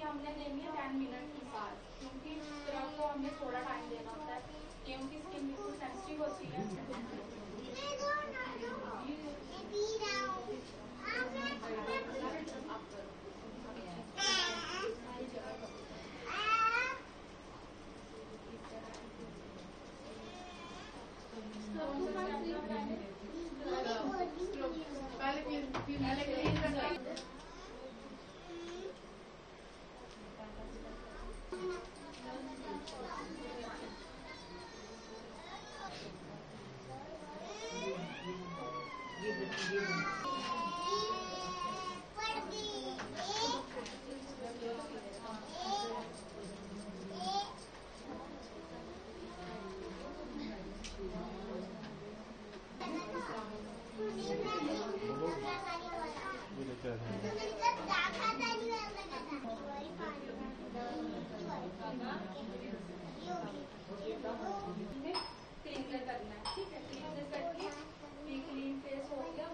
हमने देनी है 10 मिनट की साथ, क्योंकि स्क्रब को हमें थोड़ा टाइम देना होता है क्योंकि स्किन बिल्कुल सेंसिटिव होती है। क्लीनर करना है, ठीक है। क्लीनर करके क्लीन फेस हो गया।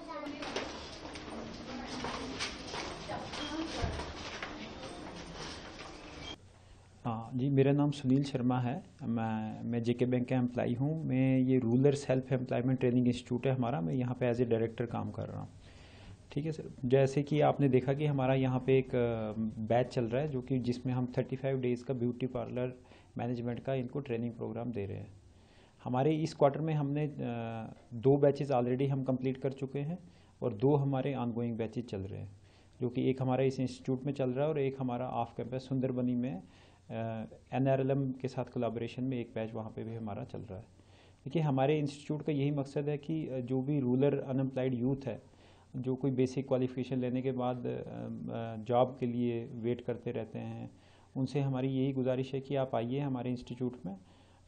हाँ जी, मेरा नाम सुनील शर्मा है। मैं जेके बैंक का एम्प्लॉई हूँ। मैं ये rural self employment training institute है हमारा, मैं यहाँ पे एज ए डायरेक्टर काम कर रहा हूँ। ठीक है सर, जैसे कि आपने देखा कि हमारा यहाँ पे एक बैच चल रहा है जो कि जिसमें हम 35 डेज़ का ब्यूटी पार्लर मैनेजमेंट का इनको ट्रेनिंग प्रोग्राम दे रहे हैं। हमारे इस क्वार्टर में हमने 2 बैचेस ऑलरेडी हम कंप्लीट कर चुके हैं और 2 हमारे ऑनगोइंग बैचेस चल रहे हैं, जो कि एक हमारा इस इंस्टीट्यूट में चल रहा है और एक हमारा ऑफ कैंपस सुंदरबनी में NRLM के साथ कोलैबोरेशन में एक बैच वहाँ पे भी हमारा चल रहा है। देखिए, हमारे इंस्टीट्यूट का यही मकसद है कि जो भी रूरल अनएम्प्लॉयड यूथ है, जो कोई बेसिक क्वालिफिकेशन लेने के बाद जॉब के लिए वेट करते रहते हैं, उनसे हमारी यही गुजारिश है कि आप आइए हमारे इंस्टीट्यूट में,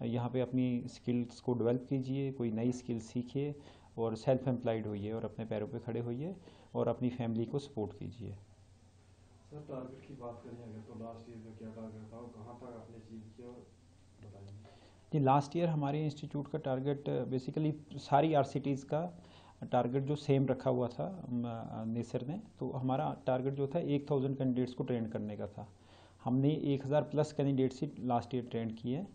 यहाँ पे अपनी स्किल्स को डेवलप कीजिए, कोई नई स्किल सीखिए और सेल्फ एम्प्लॉयड होइए और अपने पैरों पे खड़े होइए और अपनी फैमिली को सपोर्ट कीजिए। सर, टारगेट की बात करें अगर तो लास्ट ईयर में क्या टारगेट था और कहाँ तक आपने अचीव किया, बताइए। जी, लास्ट ईयर हमारे इंस्टीट्यूट का टारगेट बेसिकली सारी RCTs का टारगेट जो सेम रखा हुआ था नेसर ने, तो हमारा टारगेट जो था 1000 कैंडिडेट्स को ट्रेन करने का था। हमने 1000 प्लस कैंडिडेट्स ही लास्ट ईयर ट्रेन किए,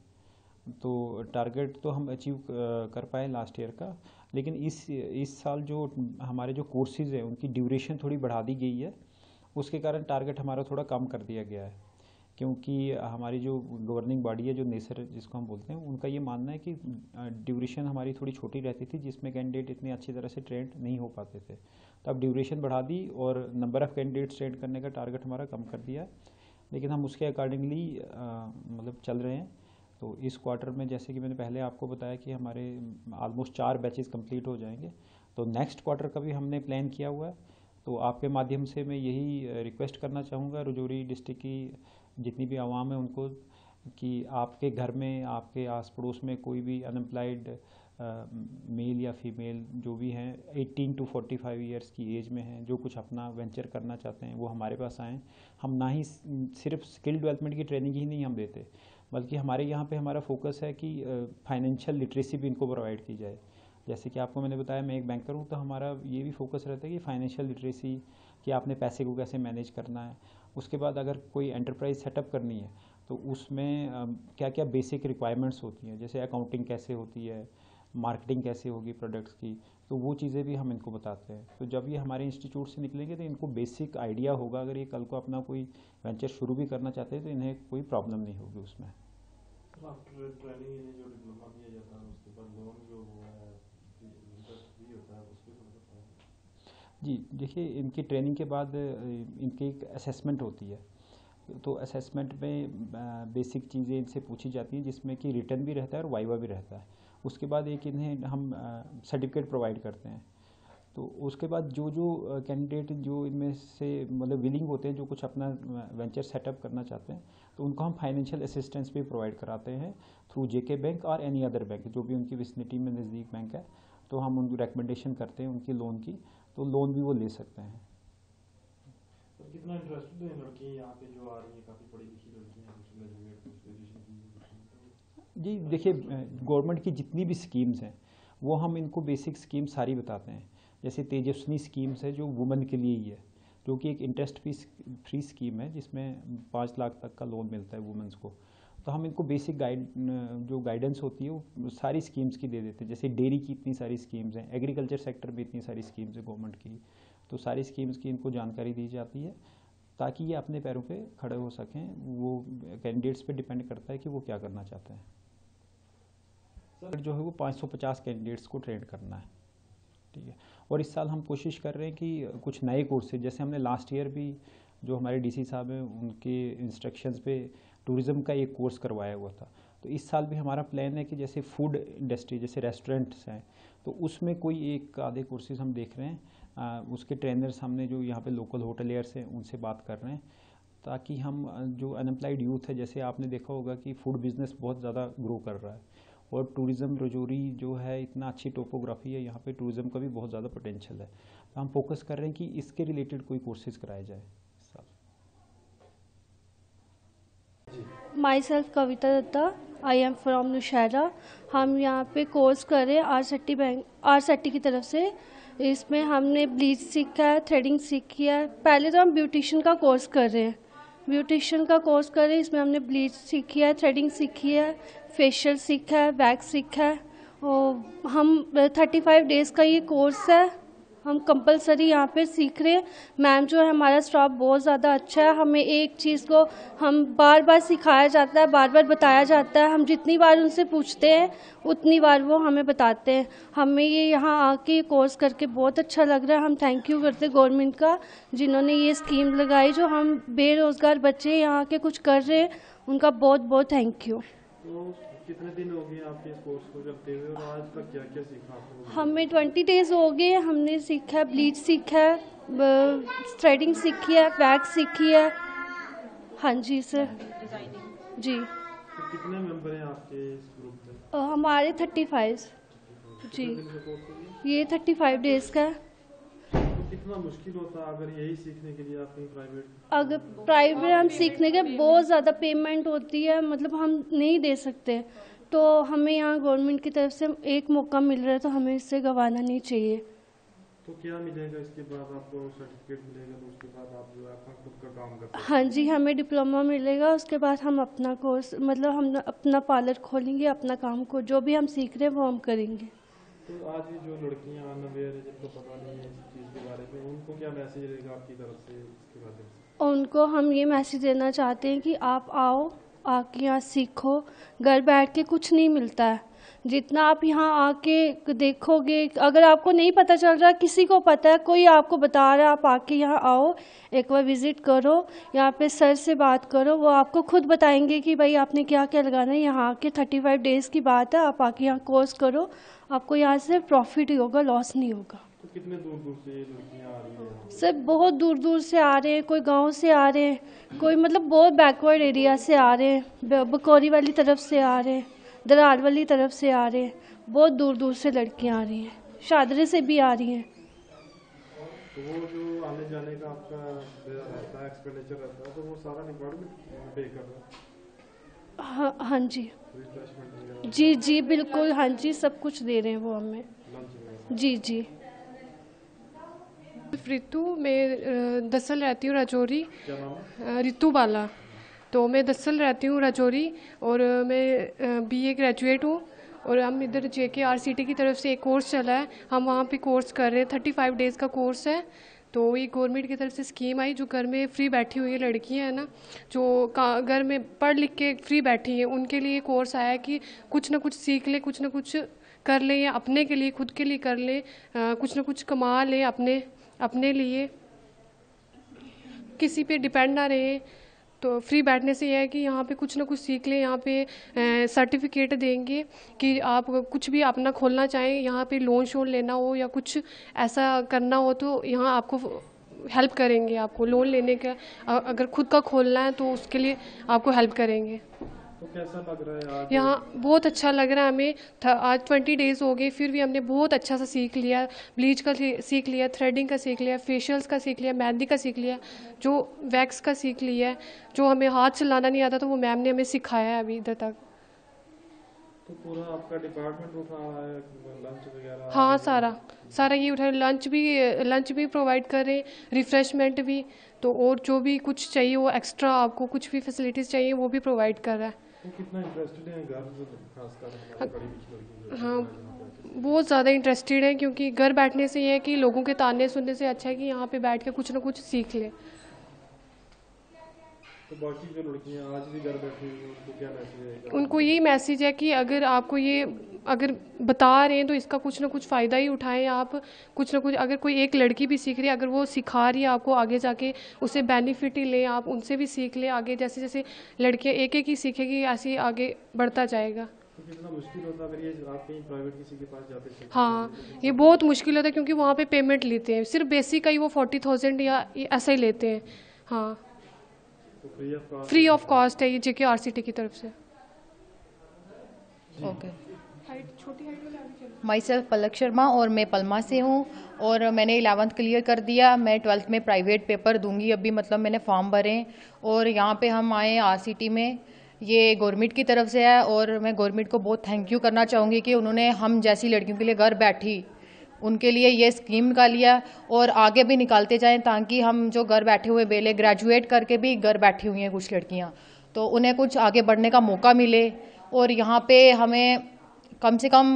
तो टारगेट तो हम अचीव कर पाए लास्ट ईयर का। लेकिन इस साल जो हमारे जो कोर्सेज़ हैं उनकी ड्यूरेशन थोड़ी बढ़ा दी गई है, उसके कारण टारगेट हमारा थोड़ा कम कर दिया गया है, क्योंकि हमारी जो गवर्निंग बॉडी है, जो नेसर जिसको हम बोलते हैं, उनका ये मानना है कि ड्यूरेशन हमारी थोड़ी छोटी रहती थी, जिसमें कैंडिडेट इतनी अच्छी तरह से ट्रेंड नहीं हो पाते थे। तो अब ड्यूरेशन बढ़ा दी और नंबर ऑफ़ कैंडिडेट्स ट्रेंड करने का टारगेट हमारा कम कर दिया, लेकिन हम उसके अकॉर्डिंगली मतलब चल रहे हैं। तो इस क्वार्टर में, जैसे कि मैंने पहले आपको बताया कि हमारे ऑलमोस्ट 4 बैचेस कंप्लीट हो जाएंगे, तो नेक्स्ट क्वार्टर का भी हमने प्लान किया हुआ है। तो आपके माध्यम से मैं यही रिक्वेस्ट करना चाहूँगा राजौरी डिस्ट्रिक्ट की जितनी भी आवाम है उनको, कि आपके घर में, आपके आस पड़ोस में कोई भी अनएम्प्लॉयड मेल या फीमेल जो भी हैं 18 to 45 ईयर्स की एज में हैं, जो कुछ अपना वेंचर करना चाहते हैं, वो हमारे पास आएँ। हम ना ही सिर्फ स्किल डेवलपमेंट की ट्रेनिंग ही नहीं हम देते, बल्कि हमारे यहाँ पे हमारा फोकस है कि फाइनेंशियल लिटरेसी भी इनको प्रोवाइड की जाए। जैसे कि आपको मैंने बताया, मैं एक बैंकर हूँ, तो हमारा ये भी फोकस रहता है कि फाइनेंशियल लिटरेसी, कि आपने पैसे को कैसे मैनेज करना है। उसके बाद अगर कोई एंटरप्राइज सेटअप करनी है तो उसमें क्या क्या बेसिक रिक्वायरमेंट्स होती हैं, जैसे अकाउंटिंग कैसे होती है, मार्केटिंग कैसे होगी प्रोडक्ट्स की, तो वो चीज़ें भी हम इनको बताते हैं। तो जब ये हमारे इंस्टीट्यूट से निकलेंगे तो इनको बेसिक आइडिया होगा, अगर ये कल को अपना कोई वेंचर शुरू भी करना चाहते हैं तो इन्हें कोई प्रॉब्लम नहीं होगी उसमें। आफ्टर ट्रेनिंग इन्हें जो डिप्लोमा दिया जाता है उसके बाद लोन जो है इंटरेस्ट फ्री होता है, उसके बारे में बताएं। जी, देखिए, इनकी ट्रेनिंग के बाद इनकी एक असेसमेंट होती है, तो असेसमेंट में बेसिक चीज़ें इनसे पूछी जाती हैं, जिसमें कि रिटन भी रहता है और वाइवा भी रहता है। उसके बाद एक इन्हें हम सर्टिफिकेट प्रोवाइड करते हैं। तो उसके बाद जो जो कैंडिडेट जो इनमें से मतलब विलिंग होते हैं, जो कुछ अपना वेंचर सेटअप करना चाहते हैं, तो उनको हम फाइनेंशियल असिस्टेंस भी प्रोवाइड कराते हैं थ्रू जेके बैंक और एनी अदर बैंक, जो भी उनकी विसिनिटी में नज़दीक बैंक है। तो हम उनको रिकमेंडेशन करते हैं उनकी लोन की, तो लोन भी वो ले सकते हैं। तो कितना इंटरेस्टेड है लड़कियाँ यहाँ पे जो आ रही हैं, काफ़ी पढ़ी लिखी लड़कियाँ, कुछ ग्रेजुएट, कुछ ग्रेजुएशन की? जी देखिए, गवर्नमेंट की जितनी भी स्कीम्स हैं वो हम इनको बेसिक स्कीम सारी बताते हैं। जैसे तेजस्विनी स्कीम्स है जो वुमेन के लिए ही है, जो कि एक इंटरेस्ट फ्री स्कीम है जिसमें 5 लाख तक का लोन मिलता है वुमेन्स को। तो हम इनको बेसिक जो गाइडेंस होती है वो सारी स्कीम्स की दे देते हैं। जैसे डेयरी की इतनी सारी स्कीम्स हैं, एग्रीकल्चर सेक्टर में इतनी सारी स्कीम्स हैं गवर्नमेंट की, तो सारी स्कीम्स की इनको जानकारी दी जाती है ताकि ये अपने पैरों पे खड़े हो सकें। वो कैंडिडेट्स पे डिपेंड करता है कि वो क्या करना चाहते हैं। जो है वो 550 कैंडिडेट्स को ट्रेन करना है, ठीक है। और इस साल हम कोशिश कर रहे हैं कि कुछ नए कोर्सेज, जैसे हमने लास्ट ईयर भी जो हमारे डीसी साहब हैं उनके इंस्ट्रक्शंस पे टूरिज़्म का एक कोर्स करवाया हुआ था, तो इस साल भी हमारा प्लान है कि जैसे फूड इंडस्ट्री, जैसे रेस्टोरेंट्स हैं, तो उसमें कोई एक आधे कोर्सेज हम देख रहे हैं। उसके ट्रेनर्स हमने जो यहाँ पे लोकल होटलियर्स हैं उनसे बात कर रहे हैं, ताकि हम जो अनएम्प्लॉयड यूथ है, जैसे आपने देखा होगा कि फूड बिज़नेस बहुत ज़्यादा ग्रो कर रहा है, और टूरिज़्म रजौरी जो है इतना अच्छी टोपोग्राफी है, यहाँ पे टूरिज़्म का भी बहुत ज़्यादा पोटेंशियल है। तो हम फोकस कर रहे हैं कि इसके रिलेटेड कोई कोर्सेज कराए जाए इस साल। Myself Kavita Dutta, I am from Nowshera. हम यहाँ पे कोर्स कर रहे हैं आर-सेटी की तरफ से। इसमें हमने ब्लीच सीखा है, थ्रेडिंग सीखी है। पहले तो हम ब्यूटिशियन का कोर्स कर रहे हैं, इसमें हमने ब्लीच सीखी है, थ्रेडिंग सीखी है, फेशियल सीखा है, वैक्स सीखा है। और हम 35 डेज़ का ये कोर्स है, हम कंपलसरी यहाँ पे सीख रहे हैं। मैम जो है हमारा स्टाफ बहुत ज़्यादा अच्छा है, हमें एक चीज़ को हम बार बार सिखाया जाता है, बार बार बताया जाता है। हम जितनी बार उनसे पूछते हैं उतनी बार वो हमें बताते हैं। हमें ये यहाँ आके कोर्स करके बहुत अच्छा लग रहा है। हम थैंक यू करते हैं गवर्नमेंट का, जिन्होंने ये स्कीम लगाई, जो हम बेरोज़गार बच्चे यहाँ के कुछ कर रहे हैं, उनका बहुत बहुत थैंक यू। तो कितने दिन हो गए आपके इस कोर्स को करते हुए और आज तक क्या क्या सीखा आपने? हमें 20 डेज़ हो गए। हमने सीखा है, ब्लीच सीखा है, थ्रेडिंग सीखी है, वैक्स सीखी है। हाँ जी सर। जी। तो कितने मेंबर हैं आपके इस ग्रुप में? हमारे 35 जी। कितने दिन का कोर्स है ये 35 डेज़ का है। तो कितना मुश्किल होता है अगर यही सीखने के लिए आप कहीं प्राइवेट? अगर प्राइवेट हम सीखने के बहुत ज़्यादा पेमेंट होती है, मतलब हम नहीं दे सकते। तो हमें यहाँ गवर्नमेंट की तरफ से एक मौका मिल रहा है, तो हमें इससे गंवाना नहीं चाहिए। तो क्या मिलेगा इसके बाद? आपको सर्टिफिकेट मिलेगा, तो उसके बाद आप जो है अपना खुद का काम कर सकते हैं? हाँ जी, हमें डिप्लोमा मिलेगा, उसके बाद हम अपना कोर्स, मतलब हम अपना पार्लर खोलेंगे, अपना काम को जो भी हम सीख रहे हैं वो हम करेंगे। तो आज भी जो लड़कियां अनअवेयर है, जिनको पता नहीं है इस चीज़ के बारे में, उनको क्या मैसेज रहेगा आपकी तरफ से इसके माध्यम से? उनको हम ये मैसेज देना चाहते हैं कि आप आओ, आके यहाँ सीखो। घर बैठ के कुछ नहीं मिलता है, जितना आप यहाँ आके देखोगे। अगर आपको नहीं पता चल रहा, किसी को पता है, कोई आपको बता रहा है, आप आके यहाँ आओ, एक बार विज़िट करो, यहाँ पे सर से बात करो, वो आपको खुद बताएंगे कि भाई आपने क्या क्या लगाना है। यहाँ आके 35 डेज़ की बात है, आप आके यहाँ कोर्स करो, आपको यहाँ से प्रॉफिट ही होगा, लॉस नहीं होगा। तो कितने दूर दूर से ये लड़कियां आ रही हैं? सर बहुत दूर दूर से आ रहे हैं, कोई गांव से आ रहे हैं, कोई मतलब बहुत बैकवर्ड एरिया से आ रहे हैं, बकौरी वाली तरफ से आ रहे हैं, दरार वाली तरफ से आ रहे हैं, बहुत दूर दूर से लड़कियां आ रही हैं, शादरे से भी आ रही हैं। तो वो जो आने जाने का आपका रहता है, एक्सपेंडिचर रहता है, तो वो सारा डिपार्टमेंट पे कर रहा है? हाँ जी, रिफ्रेशमेंट वगैरह? जी जी बिल्कुल, हाँ जी, सब कुछ दे रहे हैं वो हमें। लंच वगैरह? जी जी। रितु, मैं दसल रहती हूँ राजौरी। क्या नाम है? रितु बाला। तो मैं दसल रहती हूँ राजौरी, और मैं बीए ग्रेजुएट हूँ। और हम इधर JKRCT की तरफ से एक कोर्स चला है, हम वहाँ पे कोर्स कर रहे हैं। 35 डेज़ का कोर्स है। तो ये गवर्नमेंट की तरफ से स्कीम आई, जो घर में फ्री बैठी हुई लड़कियाँ हैं ना, जो घर में पढ़ लिख के फ्री बैठी हैं, उनके लिए कोर्स आया कि कुछ ना कुछ सीख लें, कुछ ना कुछ कर लें, या अपने के लिए, खुद के लिए कर लें, कुछ ना कुछ कमा लें अपने लिए, किसी पे डिपेंड ना रहे। तो फ्री बैठने से यह है कि यहाँ पे कुछ ना कुछ सीख लें। यहाँ पे सर्टिफिकेट देंगे कि आप कुछ भी अपना खोलना चाहें, यहाँ पे लोन शोन लेना हो या कुछ ऐसा करना हो, तो यहाँ आपको हेल्प करेंगे। आपको लोन लेने का, अगर खुद का खोलना है तो उसके लिए आपको हेल्प करेंगे। तो कैसा लग रहा है आज? यहाँ बहुत अच्छा लग रहा है हमें। आज 20 डेज़ हो गए, फिर भी हमने बहुत अच्छा सा सीख लिया। ब्लीच का सीख लिया, थ्रेडिंग का सीख लिया, फेशियल्स का सीख लिया, मेहंदी का सीख लिया, जो वैक्स का सीख लिया है। जो हमें हाथ चलाना नहीं आता तो वो मैम ने हमें सिखाया है अभी इधर तक। तो पूरा आपका डिपार्टमेंट उठा है लंच वगैरह? हाँ, सारा ये उठा। लंच भी प्रोवाइड कर रहे हैं, रिफ़्रेशमेंट भी। तो और जो भी कुछ चाहिए वो एक्स्ट्रा, आपको कुछ भी फैसिलिटीज़ चाहिए वो भी प्रोवाइड कर रहा है। तो कितना इंटरेस्टेड है गर्ल्स खासकर हमारी पढ़ी लिखी लड़कियां जो हाँ, यहाँ पे? बहुत ज़्यादा इंटरेस्टेड है, क्योंकि घर बैठने से ये है कि लोगों के ताने सुनने से अच्छा है कि यहाँ पे बैठ के कुछ ना कुछ सीख ले। तो बाकी जो लड़कियां आज भी घर बैठी हुई हैं उनको क्या मैसेज है? उनको यही मैसेज है कि अगर आपको ये अगर बता रहे हैं तो इसका कुछ ना कुछ फ़ायदा ही उठाएं आप। कुछ ना कुछ, अगर कोई एक लड़की भी सीख रही है, अगर वो सिखा रही है आपको, आगे जाके उससे बेनिफिट ही लें आप, उनसे भी सीख लें। आगे जैसे जैसे लड़कियां एक एक ही सीखेगी, ऐसे ही आगे बढ़ता जाएगा। तो कितना मुश्किल होता अगर ये आप कहीं प्राइवेट किसी के पास जाते थे? हाँ, ये बहुत मुश्किल होता है, क्योंकि वहाँ पे पेमेंट लेते हैं सिर्फ बेसिक का ही, वो 40,000 या ऐसा ही लेते हैं। हाँ, तो फ्री ऑफ कॉस्ट है ये JKRCT की तरफ से। Okay, my self Palak Sharma और मैं पलमा से हूँ और मैंने 11th क्लियर कर दिया। मैं 12th में प्राइवेट पेपर दूंगी अभी, मतलब मैंने फॉर्म भरे और यहाँ पे हम आए RCT में। ये गवर्नमेंट की तरफ से है और मैं गवर्नमेंट को बहुत थैंक यू करना चाहूँगी कि उन्होंने हम जैसी लड़कियों के लिए घर बैठी उनके लिए ये स्कीम निकालिया और आगे भी निकालते जाएं, ताकि हम जो घर बैठे हुए बेले ग्रेजुएट करके भी घर बैठी हुई हैं कुछ लड़कियाँ, तो उन्हें कुछ आगे बढ़ने का मौका मिले। और यहाँ पे हमें कम से कम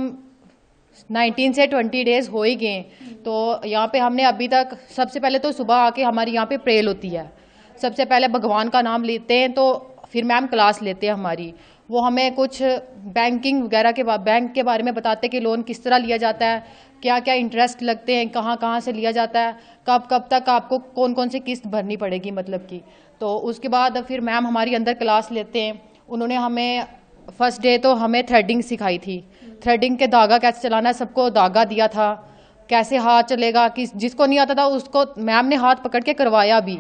19 से 20 डेज़ हो ही गए। तो यहाँ पे हमने अभी तक सबसे पहले तो सुबह आके हमारी यहाँ पे प्रेयर होती है, सबसे पहले भगवान का नाम लेते हैं, तो फिर मैम क्लास लेते हैं हमारी। वो हमें कुछ बैंकिंग वगैरह बैंक के बारे में बताते हैं कि लोन किस तरह लिया जाता है, क्या क्या इंटरेस्ट लगते हैं, कहाँ कहाँ से लिया जाता है, कब कब तक आपको कौन कौन सी किस्त भरनी पड़ेगी मतलब की। तो उसके बाद फिर मैम हमारी अंदर क्लास लेते हैं। उन्होंने हमें फर्स्ट डे तो हमें थ्रेडिंग सिखाई थी, थ्रेडिंग के धागा कैसे चलाना है, सबको धागा दिया था, कैसे हाथ चलेगा, जिसको नहीं आता था उसको मैम ने हाथ पकड़ के करवाया भी,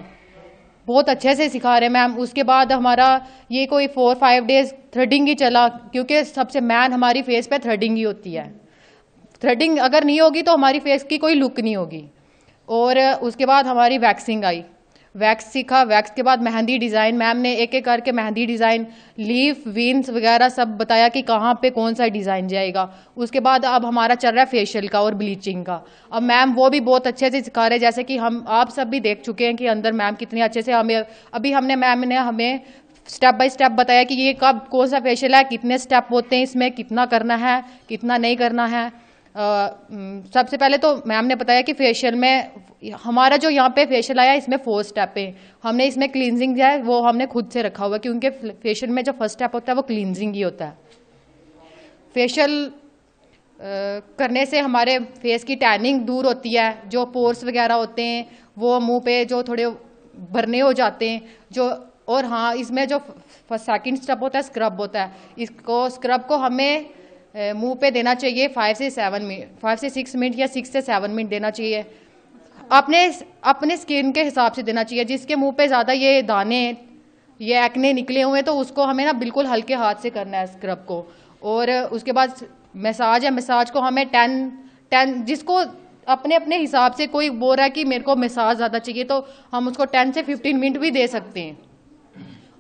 बहुत अच्छे से सिखा रहे मैम। उसके बाद हमारा ये कोई 4-5 डेज थ्रेडिंग ही चला, क्योंकि सबसे मेन हमारी फेस पे थ्रेडिंग ही होती है। थ्रेडिंग अगर नहीं होगी तो हमारी फेस की कोई लुक नहीं होगी। और उसके बाद हमारी वैक्सिंग आई, वैक्स सीखा। वैक्स के बाद मेहंदी डिज़ाइन, मैम ने एक एक करके मेहंदी डिज़ाइन, लीफ वीन्स वगैरह सब बताया कि कहाँ पे कौन सा डिज़ाइन जाएगा। उसके बाद अब हमारा चल रहा है फेशियल का और ब्लीचिंग का। अब मैम वो भी बहुत अच्छे से सिखा रहे हैं, जैसे कि हम आप सब भी देख चुके हैं कि अंदर मैम कितने अच्छे से हमें मैम ने हमें स्टेप बाय स्टेप बताया कि ये कब कौन सा फेशियल है, कितने स्टेप होते हैं इसमें, कितना करना है कितना नहीं करना है। सबसे पहले तो मैम ने बताया कि फेशियल में हमारा जो यहाँ पे फेशियल आया इसमें 4 स्टेप है। हमने इसमें क्लींजिंग है वो हमने खुद से रखा हुआ है, क्योंकि फेशियल में जो फर्स्ट स्टेप होता है वो क्लींजिंग ही होता है। फेशियल करने से हमारे फेस की टैनिंग दूर होती है, जो पोर्स वगैरह होते हैं वो मुंह पे जो थोड़े भरने हो जाते हैं जो। और हाँ, इसमें जो सेकंड स्टेप होता है स्क्रब होता है, इसको स्क्रब को हमें मुंह पे देना चाहिए 5 से 6 मिनट या 6 से 7 मिनट देना चाहिए। अपने स्किन के हिसाब से देना चाहिए। जिसके मुंह पे ज़्यादा ये दाने ये एक्ने निकले हुए हैं तो उसको हमें ना बिल्कुल हल्के हाथ से करना है स्क्रब को। और उसके बाद मसाज है, मसाज को हमें 10 जिसको अपने अपने हिसाब से, कोई बोल रहा है कि मेरे को मसाज ज़्यादा चाहिए तो हम उसको 10 से 15 मिनट भी दे सकते हैं।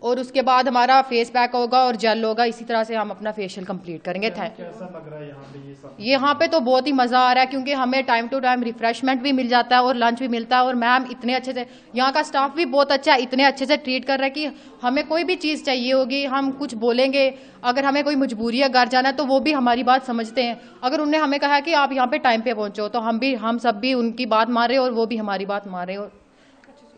और उसके बाद हमारा फेस पैक होगा और जेल होगा, इसी तरह से हम अपना फेशियल कंप्लीट करेंगे। कैसा लग रहा है यहाँ पे ये सब? यहाँ पे तो बहुत ही मज़ा आ रहा है, क्योंकि हमें टाइम टू टाइम रिफ्रेशमेंट भी मिल जाता है और लंच भी मिलता है। और मैम इतने अच्छे से, यहाँ का स्टाफ भी बहुत अच्छा है, इतने अच्छे से ट्रीट कर रहा है कि हमें कोई भी चीज़ चाहिए होगी, हम कुछ बोलेंगे, अगर हमें कोई मजबूरी है घर जाना है तो वो भी हमारी बात समझते हैं। अगर उन्होंने हमें कहा कि आप यहाँ पे टाइम पे पहुँचो तो हम सब भी उनकी बात मान रहे और वो भी हमारी बात मान रहे और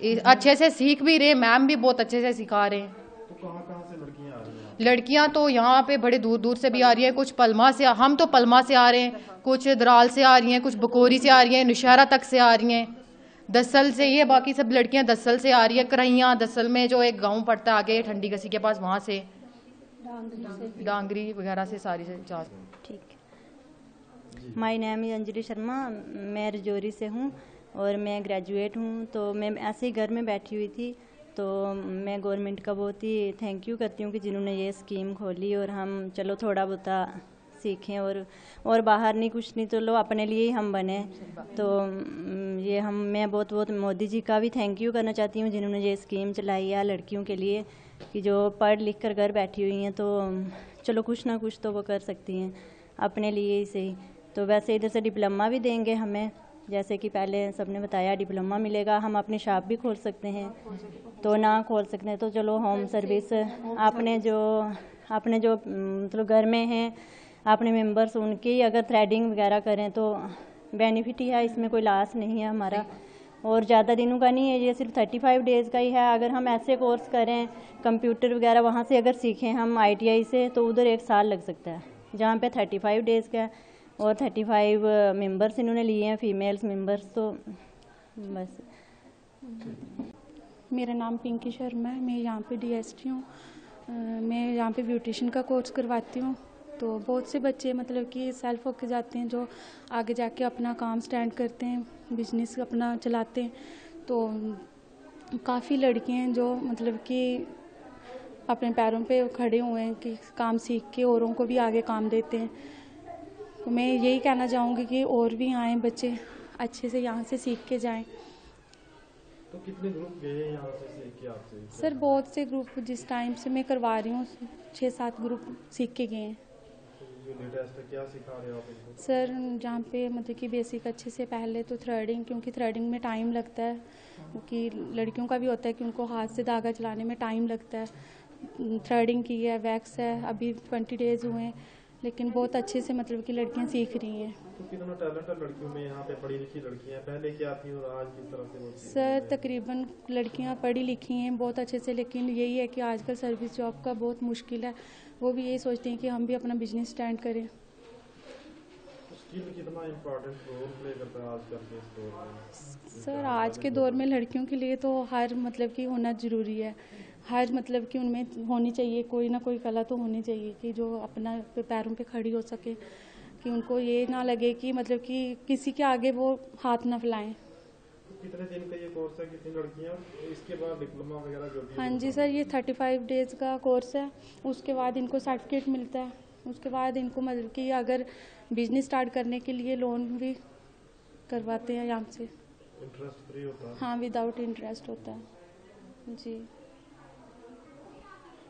अच्छे से सीख भी रहे। मैम भी बहुत अच्छे से सिखा रहे हैं। तो कहाँ से लड़कियाँ आ रही हैं? लड़कियां तो यहाँ पे बड़े दूर दूर से भी आ रही हैं, कुछ पलमा से, हम तो पलमा से आ रहे हैं, कुछ दराल से आ रही हैं, कुछ बकोरी से आ रही हैं, नौशहरा तक से आ रही हैं, दसल से। ये बाकी सब लड़कियां दसल से आ रही है, करैयाँ दसल में जो एक गांव पड़ता है आगे ठंडी गसी के पास, वहाँ से डांगरी वगैरह से सारी से जा। ठीक। My name is Anjali Sharma, मैं रजौरी से हूँ और मैं ग्रेजुएट हूँ। तो मैं ऐसे ही घर में बैठी हुई थी तो मैं गवर्नमेंट का बहुत ही थैंक यू करती हूँ कि जिन्होंने ये स्कीम खोली और हम चलो थोड़ा बहुत सीखें और बाहर नहीं कुछ नहीं, चलो अपने लिए ही हम बने। तो ये मैं बहुत बहुत मोदी जी का भी थैंक यू करना चाहती हूँ जिन्होंने ये स्कीम चलाई है लड़कियों के लिए, कि जो पढ़ लिख कर घर बैठी हुई हैं तो चलो कुछ ना कुछ तो वो कर सकती हैं अपने लिए ही सही। तो वैसे इधर से डिप्लोमा भी देंगे हमें, जैसे कि पहले सबने बताया डिप्लोमा मिलेगा, हम अपनी शॉप भी खोल सकते हैं। तो ना खोल सकते हैं तो चलो होम सर्विस अपने जो मतलब घर में हैं अपने मेंबर्स, उनके ही अगर थ्रेडिंग वगैरह करें तो बेनिफिट ही है, इसमें कोई लॉस नहीं है हमारा। और ज़्यादा दिनों का नहीं है, ये सिर्फ 35 डेज़ का ही है। अगर हम ऐसे कोर्स करें कंप्यूटर वगैरह वहाँ से अगर सीखें हम ITI से, तो उधर 1 साल लग सकता है, जहाँ पे 35 डेज़ का है। और 35 मेंबर्स इन्होंने लिए हैं, फीमेल्स मेंबर्स। तो बस। मेरा नाम पिंकी शर्मा है, मैं यहाँ पे DST हूँ। मैं यहाँ पे ब्यूटिशियन का कोर्स करवाती हूँ। तो बहुत से बच्चे मतलब कि सेल्फ होके जाते हैं जो आगे जाके अपना काम स्टैंड करते हैं, बिजनेस अपना चलाते हैं। तो काफ़ी लड़कियाँ हैं जो मतलब कि अपने पैरों पे खड़े हुए हैं कि काम सीख के औरों को भी आगे काम देते हैं। तो मैं यही कहना चाहूँगी कि और भी आएँ बच्चे, अच्छे से यहाँ से सीख के जाएँ। तो कितने ग्रुप गए यहाँ से सीख के आपसे? सर बहुत से ग्रुप जिस टाइम से मैं करवा रही हूँ 6-7 ग्रुप सीख के गए हैं। जो लेटेस्ट है क्या सिखा रहे हो आप इनको? सर जहाँ पे मतलब कि बेसिक अच्छे से पहले तो थ्रेडिंग, क्योंकि थ्रेडिंग में टाइम लगता है, क्योंकि लड़कियों का भी होता है कि उनको हाथ से धागा चलाने में टाइम लगता है। थ्रेडिंग की है, वैक्स है, अभी 20 डेज़ हुए हैं, लेकिन बहुत अच्छे से मतलब कि लड़कियाँ सीख रही हैं। तो कितना टैलेंट है लड़कियों में यहाँ पे, पढ़ी लिखी लड़कियाँ पहले क्या थी और आज किस तरह से वो सीख रही हैं? सर तकरीबन लड़कियाँ पढ़ी लिखी हैं बहुत अच्छे से, लेकिन यही है कि आजकल सर्विस जॉब का बहुत मुश्किल है। वो भी यही सोचते हैं कि हम भी अपना बिजनेस स्टैंड करें। स्किल कितना इम्पोर्टेंट रोल प्ले करता है आजकल के इस दौर में? सर आज के दौर में लड़कियों के लिए तो हर मतलब कि होना ज़रूरी है, हर मतलब कि उनमें होनी चाहिए कोई ना कोई कला तो होनी चाहिए कि जो अपना पैरों पे खड़ी हो सके, कि उनको ये ना लगे कि मतलब कि किसी के आगे वो हाथ ना फैलाएं। कितने दिन का ये कोर्स है, कितनी लड़कियाँ, इसके बाद डिप्लोमा वगैरह जो भी? हाँ जी सर, ये 35 डेज़ का कोर्स है, उसके बाद इनको सर्टिफिकेट मिलता है, उसके बाद इनको मतलब कि अगर बिजनेस स्टार्ट करने के लिए लोन भी करवाते हैं यहाँ से। इंटरेस्ट फ्री होता है? हाँ विदाउट इंटरेस्ट होता है जी।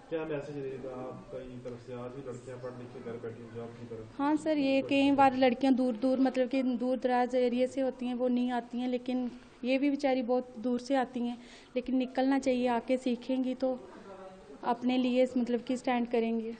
क्या मैसेज देगा आपकी तरफ से? आज भी लड़कियां पढ़ लिख के घर बैठी जॉब की तरफ? हाँ सर, ये कई बार लड़कियां दूर दूर मतलब कि दूर दराज एरिया से होती हैं, वो नहीं आती हैं, लेकिन ये भी बेचारी बहुत दूर से आती हैं, लेकिन निकलना चाहिए, आके सीखेंगी तो अपने लिए मतलब कि स्टैंड करेंगे।